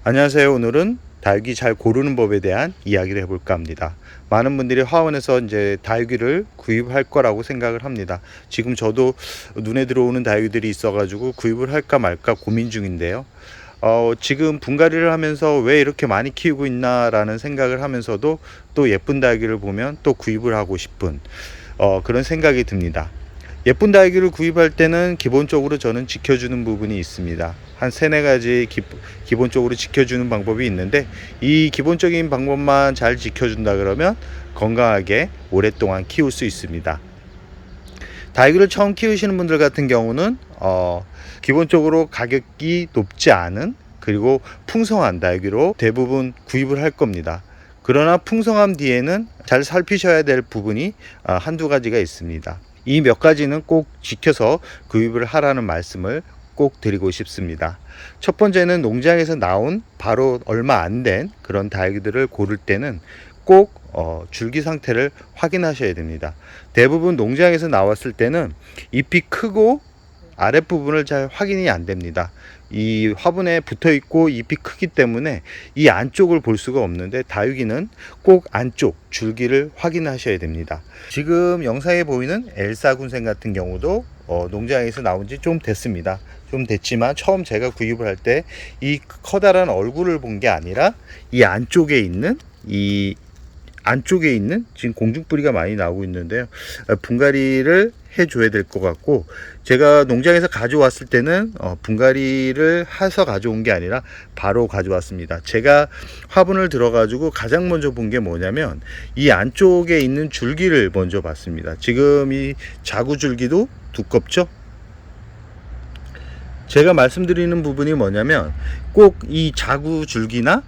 안녕하세요. 오늘은 다육이 잘 고르는 법에 대한 이야기를 해볼까 합니다. 많은 분들이 화원에서 이제 다육이를 구입할 거라고 생각을 합니다. 지금 저도 눈에 들어오는 다육이들이 있어가지고 구입을 할까 말까 고민 중인데요. 지금 분갈이를 하면서 왜 이렇게 많이 키우고 있나라는 생각을 하면서도 또 예쁜 다육이를 보면 또 구입을 하고 싶은 그런 생각이 듭니다. 예쁜 다육이를 구입할 때는 기본적으로 저는 지켜주는 부분이 있습니다. 한 세네 가지 기본적으로 지켜주는 방법이 있는데, 이 기본적인 방법만 잘 지켜준다 그러면 건강하게 오랫동안 키울 수 있습니다. 다육이를 처음 키우시는 분들 같은 경우는 기본적으로 가격이 높지 않은, 그리고 풍성한 다육이로 대부분 구입을 할 겁니다. 그러나 풍성함 뒤에는 잘 살피셔야 될 부분이 한두 가지가 있습니다. 이 몇 가지는 꼭 지켜서 구입을 하라는 말씀을 꼭 드리고 싶습니다. 첫 번째는 농장에서 나온 바로 얼마 안 된 그런 다육이들을 고를 때는 꼭 줄기 상태를 확인하셔야 됩니다. 대부분 농장에서 나왔을 때는 잎이 크고 아랫부분을 잘 확인이 안 됩니다. 이 화분에 붙어 있고 잎이 크기 때문에 이 안쪽을 볼 수가 없는데, 다육이는 꼭 안쪽 줄기를 확인하셔야 됩니다. 지금 영상에 보이는 엘사 군생 같은 경우도 농장에서 나온 지 좀 됐습니다. 좀 됐지만 처음 제가 구입을 할 때 이 커다란 얼굴을 본 게 아니라 이 안쪽에 있는 지금 공중뿌리가 많이 나오고 있는데요. 분갈이를 해줘야 될 것 같고, 제가 농장에서 가져왔을 때는 분갈이를 해서 가져온 게 아니라 바로 가져왔습니다. 제가 화분을 들어가지고 가장 먼저 본 게 뭐냐면 이 안쪽에 있는 줄기를 먼저 봤습니다. 지금 이 자구 줄기도 두껍죠? 제가 말씀드리는 부분이 뭐냐면 꼭 이 자구 줄기나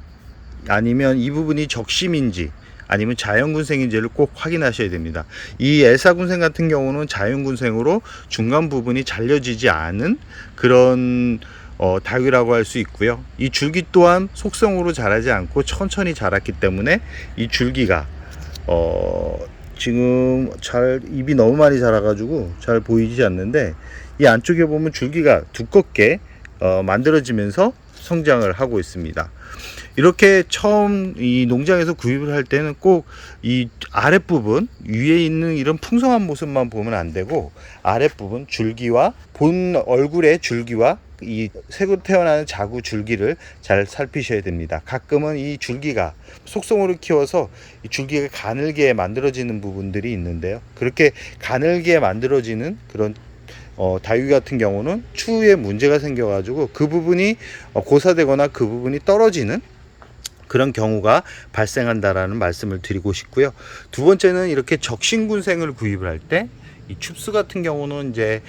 아니면 이 부분이 적심인지 아니면 자연군생인지를 꼭 확인하셔야 됩니다. 이 엘사군생 같은 경우는 자연군생으로 중간 부분이 잘려지지 않은 그런 다육이라고 할 수 있고요. 이 줄기 또한 속성으로 자라지 않고 천천히 자랐기 때문에 이 줄기가 지금 잘 잎이 너무 많이 자라가지고 잘 보이지 않는데, 이 안쪽에 보면 줄기가 두껍게 만들어지면서 성장을 하고 있습니다. 이렇게 처음 이 농장에서 구입을 할 때는 꼭 이 아랫부분 위에 있는 이런 풍성한 모습만 보면 안 되고, 아랫부분 줄기와 본 얼굴의 줄기와 이 새로 태어나는 자구 줄기를 잘 살피셔야 됩니다. 가끔은 이 줄기가 속성으로 키워서 이 줄기가 가늘게 만들어지는 부분들이 있는데요. 그렇게 가늘게 만들어지는 그런 다육이 같은 경우는 추후에 문제가 생겨가지고 그 부분이 고사되거나 그 부분이 떨어지는 그런 경우가 발생한다라는 말씀을 드리고 싶고요. 두 번째는 이렇게 적심군생을 구입을 할 때 이 춥스 같은 경우는 이제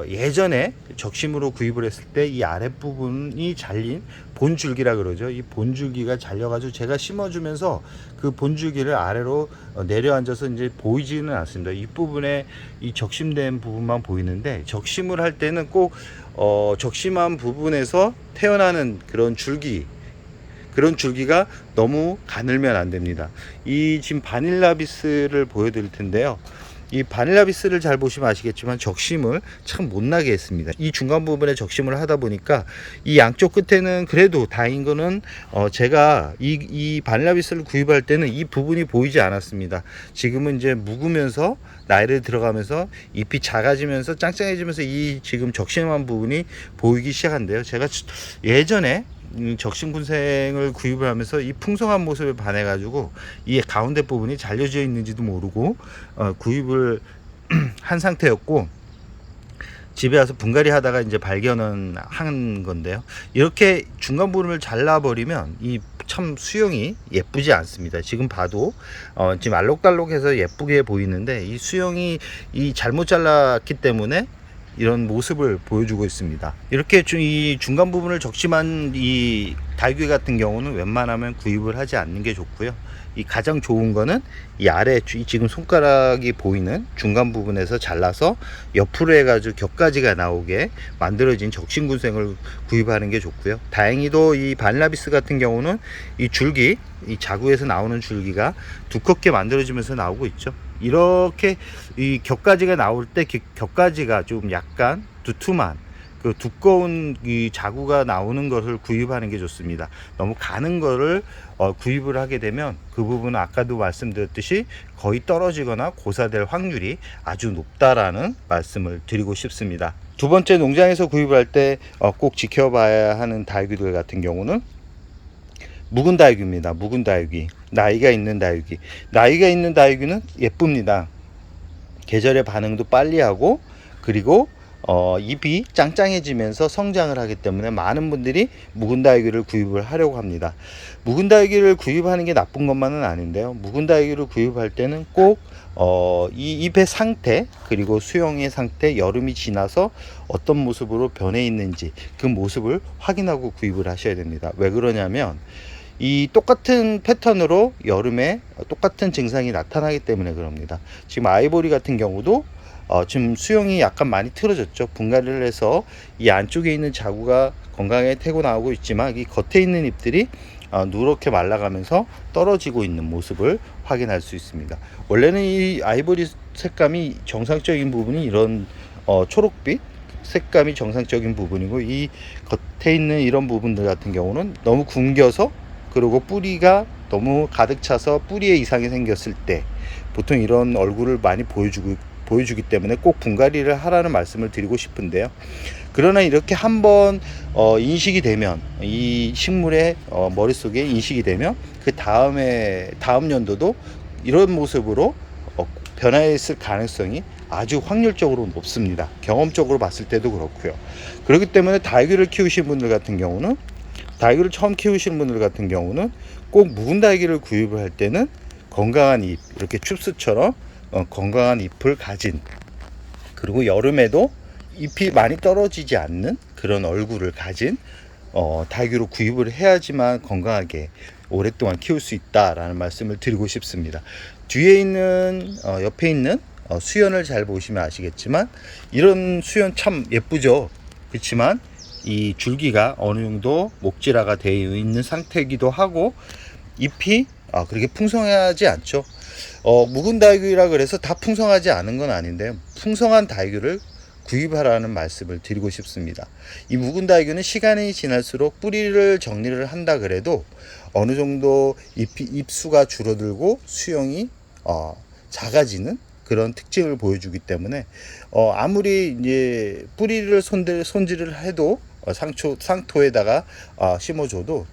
예전에 적심으로 구입을 했을 때 이 아랫부분이 잘린 본줄기라 그러죠. 이 본줄기가 잘려가지고 제가 심어주면서 그 본줄기를 아래로 내려앉아서 이제 보이지는 않습니다. 이 부분에 이 적심된 부분만 보이는데, 적심을 할 때는 꼭 적심한 부분에서 태어나는 그런 줄기가 너무 가늘면 안 됩니다. 이 지금 바닐라비스를 보여드릴 텐데요. 이 바닐라비스를 잘 보시면 아시겠지만 적심을 참 못나게 했습니다. 이 중간 부분에 적심을 하다 보니까 이 양쪽 끝에는 그래도 다행인 거는 제가 이 바닐라비스를 구입할 때는 이 부분이 보이지 않았습니다. 지금은 이제 묵으면서 나이를 들어가면서 잎이 작아지면서 짱짱해지면서 이 지금 적심한 부분이 보이기 시작한데요. 제가 예전에 적심군생을 구입을 하면서 이 풍성한 모습에 반해가지고 이 가운데 부분이 잘려져 있는지도 모르고 구입을 한 상태였고, 집에 와서 분갈이 하다가 이제 발견은 한 건데요. 이렇게 중간 부분을 잘라버리면 이 참 수영이 예쁘지 않습니다. 지금 봐도 지금 알록달록해서 예쁘게 보이는데, 이 수영이 이 잘못 잘랐기 때문에 이런 모습을 보여주고 있습니다. 이렇게 이 중간 부분을 적심한 이 다육이 같은 경우는 웬만하면 구입을 하지 않는 게 좋고요. 이 가장 좋은 거는 이 아래 지금 손가락이 보이는 중간 부분에서 잘라서 옆으로 해가지고 겹가지가 나오게 만들어진 적심군생을 구입하는 게 좋고요. 다행히도 이 바닐라비스 같은 경우는 이 줄기, 이 자구에서 나오는 줄기가 두껍게 만들어지면서 나오고 있죠. 이렇게 이 겹가지가 나올 때 겹가지가 좀 약간 두툼한 그 두꺼운 이 자구가 나오는 것을 구입하는 게 좋습니다. 너무 가는 거를 구입을 하게 되면 그 부분은 아까도 말씀드렸듯이 거의 떨어지거나 고사될 확률이 아주 높다라는 말씀을 드리고 싶습니다. 두 번째, 농장에서 구입을 할 때 꼭 지켜봐야 하는 다육이들 같은 경우는 묵은 다육이입니다. 묵은 다육이, 나이가 있는 다육이. 나이가 있는 다육이는 예쁩니다. 계절의 반응도 빨리 하고, 그리고 잎이 짱짱해지면서 성장을 하기 때문에 많은 분들이 묵은 다육이를 구입을 하려고 합니다. 묵은 다육이를 구입하는 게 나쁜 것만은 아닌데요. 묵은 다육이를 구입할 때는 꼭 이 잎의 상태, 그리고 수영의 상태, 여름이 지나서 어떤 모습으로 변해 있는지 그 모습을 확인하고 구입을 하셔야 됩니다. 왜 그러냐면 이 똑같은 패턴으로 여름에 똑같은 증상이 나타나기 때문에 그럽니다. 지금 아이보리 같은 경우도 지금 수영이 약간 많이 틀어졌죠. 분갈이를 해서 이 안쪽에 있는 자구가 건강하게 태고 나오고 있지만 이 겉에 있는 잎들이 누렇게 말라가면서 떨어지고 있는 모습을 확인할 수 있습니다. 원래는 이 아이보리 색감이 정상적인 부분이 이런 초록빛 색감이 정상적인 부분이고, 이 겉에 있는 이런 부분들 같은 경우는 너무 굶겨서, 그리고 뿌리가 너무 가득 차서 뿌리에 이상이 생겼을 때 보통 이런 얼굴을 많이 보여주기 때문에 꼭 분갈이를 하라는 말씀을 드리고 싶은데요. 그러나 이렇게 한번 인식이 되면, 이 식물의 머릿속에 인식이 되면 그 다음 연도도 이런 모습으로 변화했을 가능성이 아주 확률적으로 높습니다. 경험적으로 봤을 때도 그렇고요. 그렇기 때문에 다육이를 키우신 분들 같은 경우는, 다육이를 처음 키우시는 분들 같은 경우는 꼭 묵은 다육이를 구입을 할 때는 건강한 잎, 이렇게 춥스처럼 건강한 잎을 가진, 그리고 여름에도 잎이 많이 떨어지지 않는 그런 얼굴을 가진 다육이로 구입을 해야지만 건강하게 오랫동안 키울 수 있다라는 말씀을 드리고 싶습니다. 뒤에 있는 옆에 있는 수연을 잘 보시면 아시겠지만 이런 수연 참 예쁘죠. 그렇지만 이 줄기가 어느 정도 목질화가 되어 있는 상태이기도 하고, 잎이 그렇게 풍성하지 않죠. 묵은 다육이라 그래서 다 풍성하지 않은 건 아닌데요. 풍성한 다육이를 구입하라는 말씀을 드리고 싶습니다. 이 묵은 다육이는 시간이 지날수록 뿌리를 정리를 한다 그래도 어느 정도 잎수가 줄어들고 수영이 작아지는 그런 특징을 보여주기 때문에 아무리 이제 뿌리를 손질을 해도 상토에다가 심어줘도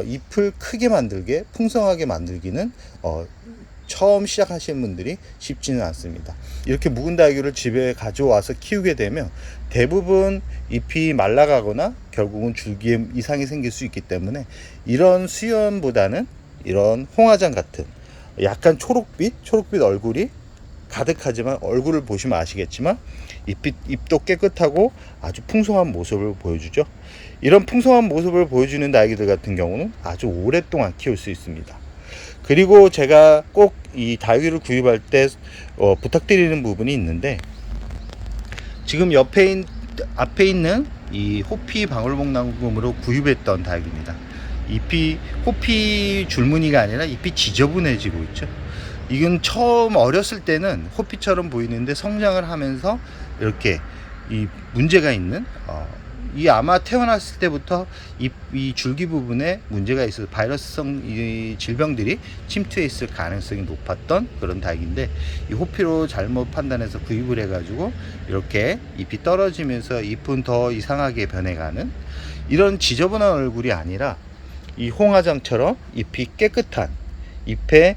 잎을 크게 만들게, 풍성하게 만들기는 처음 시작하시는 분들이 쉽지는 않습니다. 이렇게 묵은 다육이를 집에 가져와서 키우게 되면 대부분 잎이 말라가거나 결국은 줄기에 이상이 생길 수 있기 때문에 이런 수연보다는 이런 홍화장 같은 약간 초록빛 얼굴이 가득하지만, 얼굴을 보시면 아시겠지만 잎도 깨끗하고 아주 풍성한 모습을 보여주죠. 이런 풍성한 모습을 보여주는 다육이들 같은 경우는 아주 오랫동안 키울 수 있습니다. 그리고 제가 꼭 이 다육이를 구입할 때 부탁드리는 부분이 있는데, 지금 앞에 있는 이 호피 방울목나무금으로 구입했던 다육입니다. 잎이 호피 줄무늬가 아니라 잎이 지저분해지고 있죠. 이건 처음 어렸을 때는 호피처럼 보이는데 성장을 하면서 이렇게 이 문제가 있는 이 아마 태어났을 때부터 이 줄기 부분에 문제가 있어서 바이러스성 이 질병들이 침투해 있을 가능성이 높았던 그런 다육인데, 이 호피로 잘못 판단해서 구입을 해가지고 이렇게 잎이 떨어지면서 잎은 더 이상하게 변해가는 이런 지저분한 얼굴이 아니라 이 홍화장처럼 잎이 깨끗한, 잎에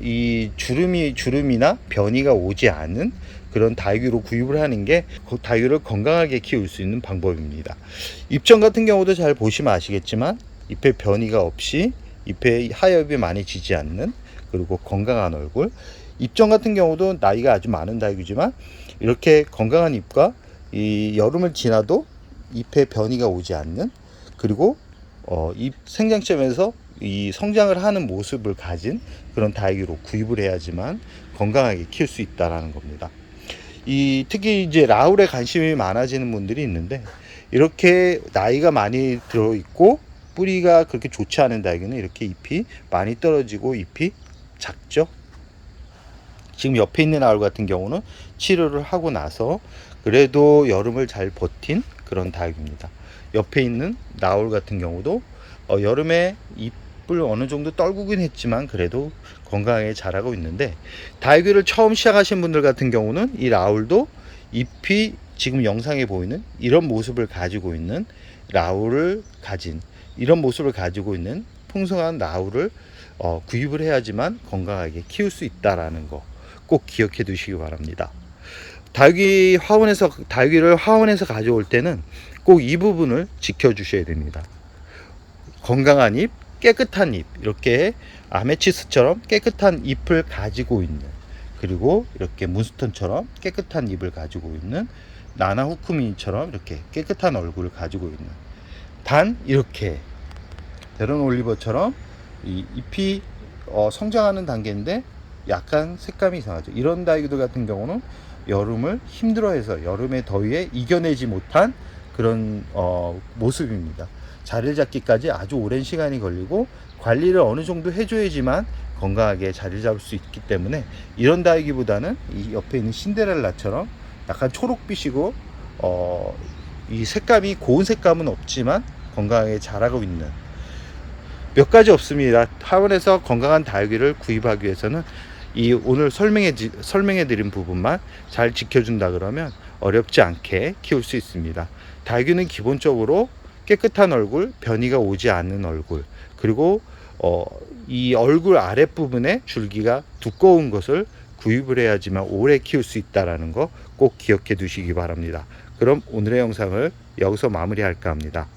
이 주름이나 변이가 오지 않은 그런 다육이로 구입을 하는 게 다육이를 건강하게 키울 수 있는 방법입니다. 잎전 같은 경우도 잘 보시면 아시겠지만 잎에 변이가 없이 잎에 하엽이 많이 지지 않는, 그리고 건강한 얼굴. 잎전 같은 경우도 나이가 아주 많은 다육이지만 이렇게 건강한 잎과 이 여름을 지나도 잎에 변이가 오지 않는, 그리고 잎 생장점에서 이 성장을 하는 모습을 가진 그런 다육이로 구입을 해야지만 건강하게 키울 수 있다라는 겁니다. 특히 이제 라울에 관심이 많아지는 분들이 있는데, 이렇게 나이가 많이 들어 있고 뿌리가 그렇게 좋지 않은 다육이는 이렇게 잎이 많이 떨어지고 잎이 작죠. 지금 옆에 있는 라울 같은 경우는 치료를 하고 나서 그래도 여름을 잘 버틴 그런 다육입니다. 옆에 있는 나올 같은 경우도 여름에 잎을 어느 정도 떨구긴 했지만 그래도 건강하게 자라고 있는데, 다육이를 처음 시작하신 분들 같은 경우는 이 라울도 잎이 지금 영상에 보이는 이런 모습을 가지고 있는 라울을 가진 이런 모습을 가지고 있는 풍성한 라울을 구입을 해야지만 건강하게 키울 수 있다라는 거 꼭 기억해 두시기 바랍니다. 다육이를 화원에서 가져올 때는 꼭 이 부분을 지켜 주셔야 됩니다. 건강한 잎, 깨끗한 잎, 이렇게 아메치스처럼 깨끗한 잎을 가지고 있는, 그리고 이렇게 문스톤처럼 깨끗한 잎을 가지고 있는, 나나후크민처럼 이렇게 깨끗한 얼굴을 가지고 있는, 단 이렇게 데런 올리버처럼 이 잎이 성장하는 단계인데 약간 색감이 이상하죠. 이런 다육이들 같은 경우는 여름을 힘들어해서 여름의 더위에 이겨내지 못한 그런 모습입니다. 자리를 잡기까지 아주 오랜 시간이 걸리고 관리를 어느 정도 해줘야지만 건강하게 자리를 잡을 수 있기 때문에, 이런 다육이보다는 이 옆에 있는 신데렐라처럼 약간 초록빛이고 이 색감이 고운 색감은 없지만 건강하게 자라고 있는, 몇 가지 없습니다. 하원에서 건강한 다육이를 구입하기 위해서는 이 오늘 설명해 드린 부분만 잘 지켜준다 그러면 어렵지 않게 키울 수 있습니다. 다육이는 기본적으로 깨끗한 얼굴, 변이가 오지 않는 얼굴, 그리고 이 얼굴 아랫부분에 줄기가 두꺼운 것을 구입을 해야지만 오래 키울 수 있다는 거 꼭 기억해 두시기 바랍니다. 그럼 오늘의 영상을 여기서 마무리할까 합니다.